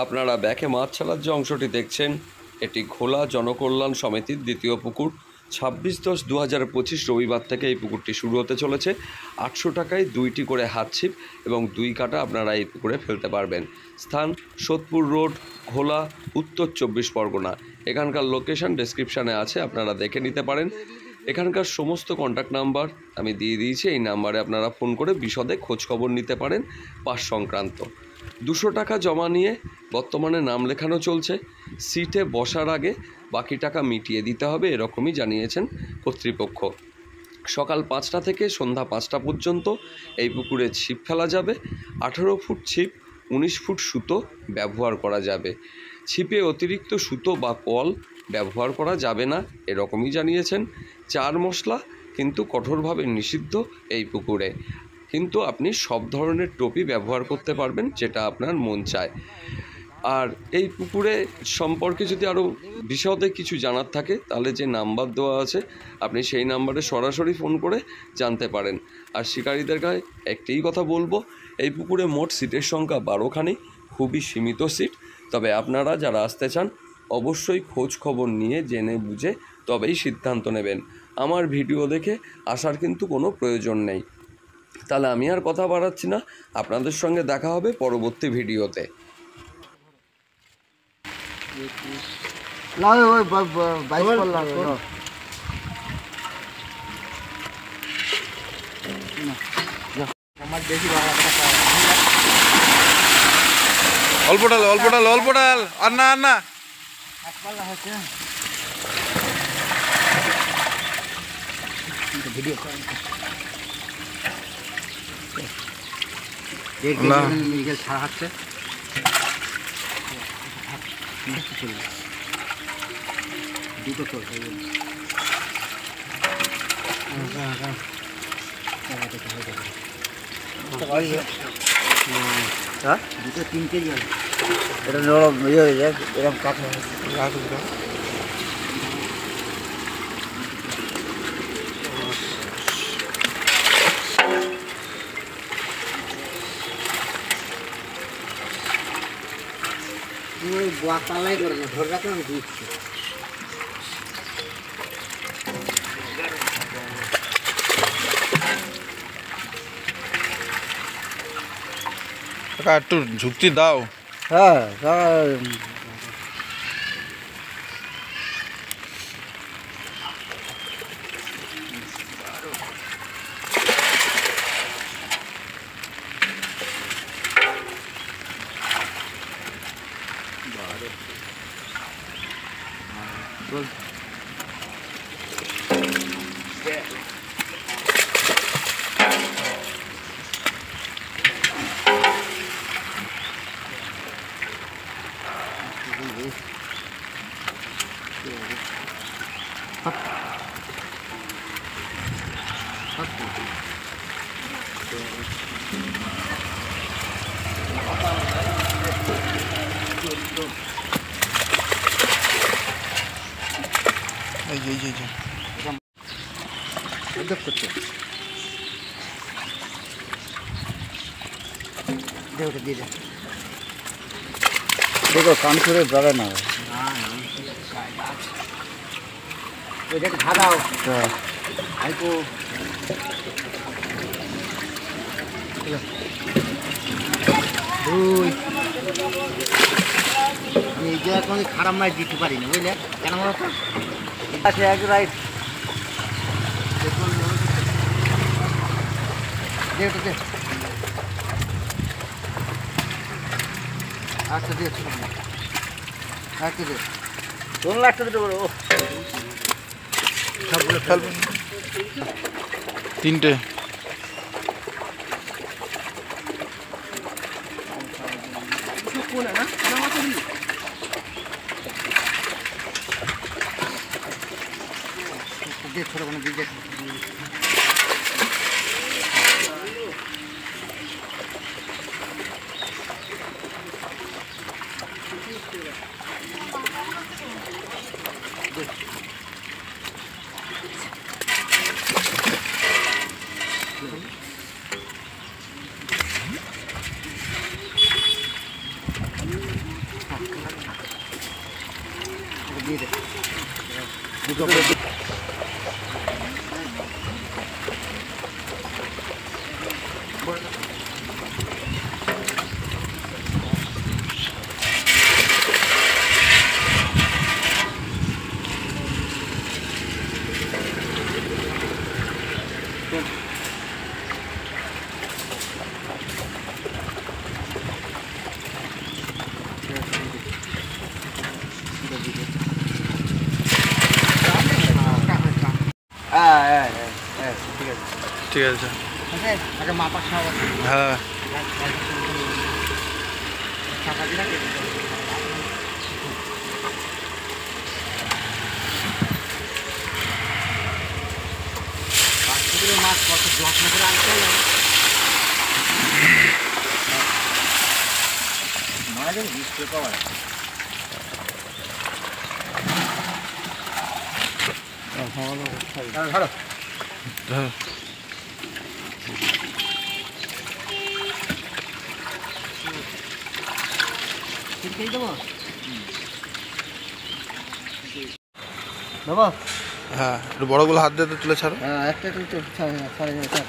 আপনারা ব্যাকে মাছ ছাড়ার যে অংশটি দেখছেন এটি ঘোলা জনকল্যাণ সমিতির দ্বিতীয় পুকুর। 26/10/2025 রবিবার থেকে এই পুকুরটি শুরু হতে চলেছে। 800 টাকায় 2টি করে হাত ছিপ এবং 2 কাটা আপনারা এই পুকুরে ফেলতে পারবেন। স্থান সোদপুর রোড, ঘোলা, উত্তর 24 পরগনা। এখানকার লোকেশন ডেসক্রিপশানে আছে, আপনারা দেখে নিতে পারেন। এখানকার সমস্ত কন্ট্যাক্ট নাম্বার আমি দিয়ে দিয়েছি, এই নাম্বারে আপনারা ফোন করে বিশদে খোঁজখবর নিতে পারেন পাস সংক্রান্ত। 200 টাকা জমা নিয়ে বর্তমানে নাম লেখানো চলছে। সিটে বসার আগে বাকি টাকা মিটিয়ে দিতে হবে, এরকমই জানিয়েছেন কর্তৃপক্ষ। সকাল 5টা থেকে সন্ধ্যা 5টা পর্যন্ত এই পুকুরে ছিপ ফেলা যাবে। 18 ফুট ছিপ, 19 ফুট সুতো ব্যবহার করা যাবে। ছিপে অতিরিক্ত সুতো বা কল ব্যবহার করা যাবে না, এরকমই জানিয়েছেন। চার মশলা কিন্তু কঠোরভাবে নিষিদ্ধ এই পুকুরে, কিন্তু আপনি সব ধরনের টোপি ব্যবহার করতে পারবেন যেটা আপনার মন চায়। আর এই পুকুরে সম্পর্কে যদি আরও বিশদে কিছু জানার থাকে তাহলে যে নাম্বার দেওয়া আছে আপনি সেই নাম্বারে সরাসরি ফোন করে জানতে পারেন। আর শিকারীদের গায়ে একটাই কথা বলবো, এই পুকুরে মোট সিটের সংখ্যা 12খানি, খুবই সীমিত সিট। তবে আপনারা যারা আসতে চান অবশ্যই খোঁজ খবর নিয়ে জেনে বুঝে তবেই সিদ্ধান্ত নেবেন। আমার ভিডিও দেখে আসার কিন্তু কোনো প্রয়োজন নেই। তাহলে আমি আর কথা বাড়াচ্ছি না, আপনাদের সঙ্গে দেখা হবে পরবর্তী ভিডিওতে। অল্প ডাল অল্প ডাল অল্প ডাল, আর না আর না। ভিডিও ছাড়া হচ্ছে দুটো চলছে, দুটো 3 কেজি আছে। এটা নরম ইয়ে হয়ে যায়, এরকম কাঠা পালাই করে না, ধরে রাখলাম দিচ্ছি। একটু ঝুঁকতি দাও। হ্যাঁ এই যে দেখো কান করে যাবে না, ধারাও অল্প আমি এই জায়গায় কোনো খারাপ মাছ দিতে পারি না, বুঝলে কেন বলো তো? আচ্ছা এক রাইট আচ্ছা দিয়েছি, আচ্ছা দিয়ে কোন লাগতে দিতে পারো সবগুলো ফেলবেন। 3টে দিয়ে ছোটো কোনো দিকে দিয়ে দে দুটো ঠিক আছে ঠিক আছে আগে মাপা খাওয়া হ্যাঁ টাকা দিয়ে রাখে মাছ কত যত্ন করে আনতে হবে মারা যাবে 20 টাকা পাওয়া ধরো হ্যাঁ ঠিক দেবো বাবা হ্যাঁ একটু বড়গুলো হাত দিয়ে তুলে ছাড়ো একটা একটু ছাড় ছাড় ছাড়